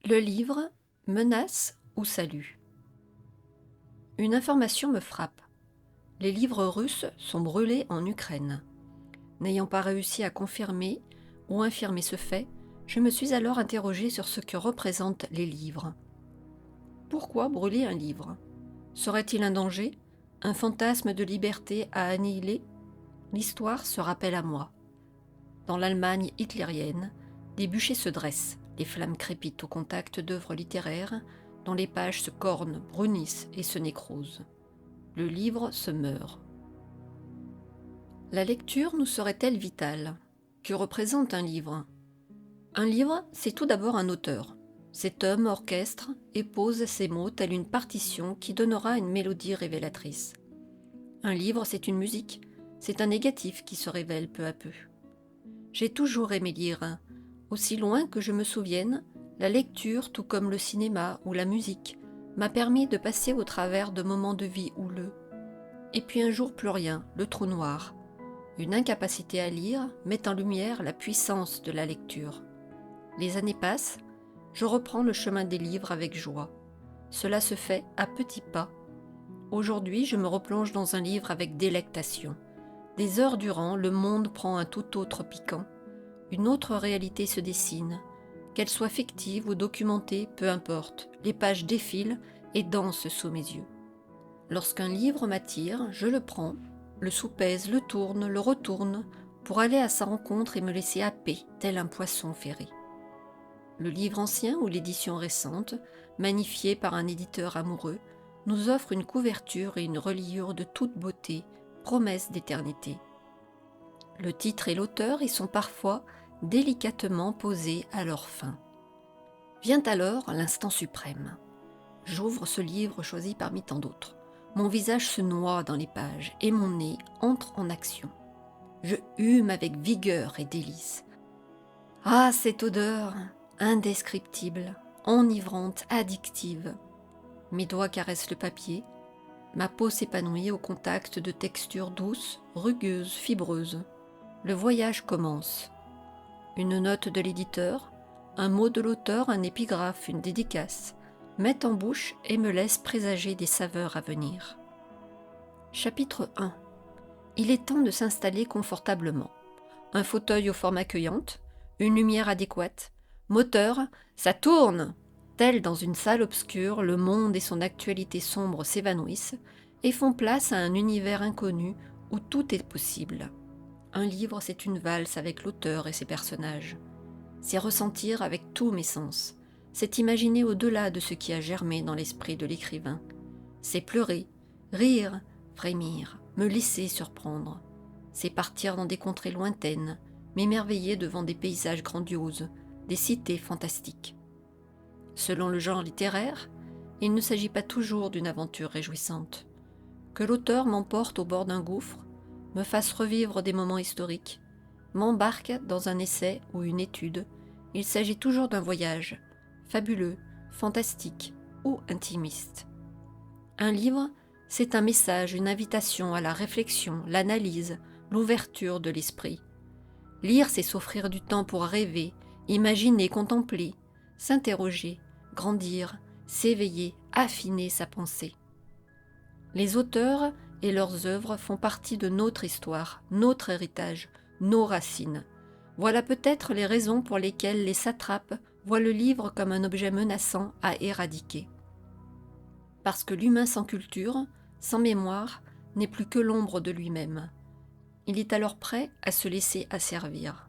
Le livre, menace ou salut? Une information me frappe. Les livres russes sont brûlés en Ukraine. N'ayant pas réussi à confirmer ou infirmer ce fait, je me suis alors interrogée sur ce que représentent les livres. Pourquoi brûler un livre? Serait-il un danger? Un fantasme de liberté à annihiler? L'histoire se rappelle à moi. Dans l'Allemagne hitlérienne, des bûchers se dressent, les flammes crépitent au contact d'œuvres littéraires dont les pages se cornent, brunissent et se nécrosent. Le livre se meurt. La lecture nous serait-elle vitale? Que représente un livre? Un livre, c'est tout d'abord un auteur. Cet homme orchestre et pose ses mots telle une partition qui donnera une mélodie révélatrice. Un livre, c'est une musique, c'est un négatif qui se révèle peu à peu. J'ai toujours aimé lire. Aussi loin que je me souvienne, la lecture, tout comme le cinéma ou la musique, m'a permis de passer au travers de moments de vie houleux. Et puis un jour plus rien, le trou noir. Une incapacité à lire met en lumière la puissance de la lecture. Les années passent, je reprends le chemin des livres avec joie. Cela se fait à petits pas. Aujourd'hui, je me replonge dans un livre avec délectation. Des heures durant, le monde prend un tout autre piquant. Une autre réalité se dessine. Qu'elle soit fictive ou documentée, peu importe, les pages défilent et dansent sous mes yeux. Lorsqu'un livre m'attire, je le prends, le soupèse, le tourne, le retourne, pour aller à sa rencontre et me laisser happer, tel un poisson ferré. Le livre ancien ou l'édition récente, magnifiée par un éditeur amoureux, nous offre une couverture et une reliure de toute beauté, promesse d'éternité. Le titre et l'auteur y sont parfois délicatement posés à leur fin. Vient alors l'instant suprême. J'ouvre ce livre choisi parmi tant d'autres. Mon visage se noie dans les pages et mon nez entre en action. Je hume avec vigueur et délice. Ah, cette odeur, indescriptible, enivrante, addictive. Mes doigts caressent le papier. Ma peau s'épanouit au contact de textures douces, rugueuses, fibreuses. Le voyage commence. Une note de l'éditeur, un mot de l'auteur, un épigraphe, une dédicace, mettent en bouche et me laissent présager des saveurs à venir. Chapitre 1. Il est temps de s'installer confortablement. Un fauteuil aux formes accueillantes, une lumière adéquate, moteur, ça tourne! Tel dans une salle obscure, le monde et son actualité sombre s'évanouissent et font place à un univers inconnu où tout est possible. Un livre, c'est une valse avec l'auteur et ses personnages. C'est ressentir avec tous mes sens. C'est imaginer au-delà de ce qui a germé dans l'esprit de l'écrivain. C'est pleurer, rire, frémir, me laisser surprendre. C'est partir dans des contrées lointaines, m'émerveiller devant des paysages grandioses, des cités fantastiques. Selon le genre littéraire, il ne s'agit pas toujours d'une aventure réjouissante. Que l'auteur m'emporte au bord d'un gouffre, me fasse revivre des moments historiques, m'embarque dans un essai ou une étude, il s'agit toujours d'un voyage, fabuleux, fantastique ou intimiste. Un livre, c'est un message, une invitation à la réflexion, l'analyse, l'ouverture de l'esprit. Lire, c'est s'offrir du temps pour rêver, imaginer, contempler, s'interroger, grandir, s'éveiller, affiner sa pensée. Les auteurs et leurs œuvres font partie de notre histoire, notre héritage, nos racines. Voilà peut-être les raisons pour lesquelles les satrapes voient le livre comme un objet menaçant à éradiquer. Parce que l'humain sans culture, sans mémoire, n'est plus que l'ombre de lui-même. Il est alors prêt à se laisser asservir.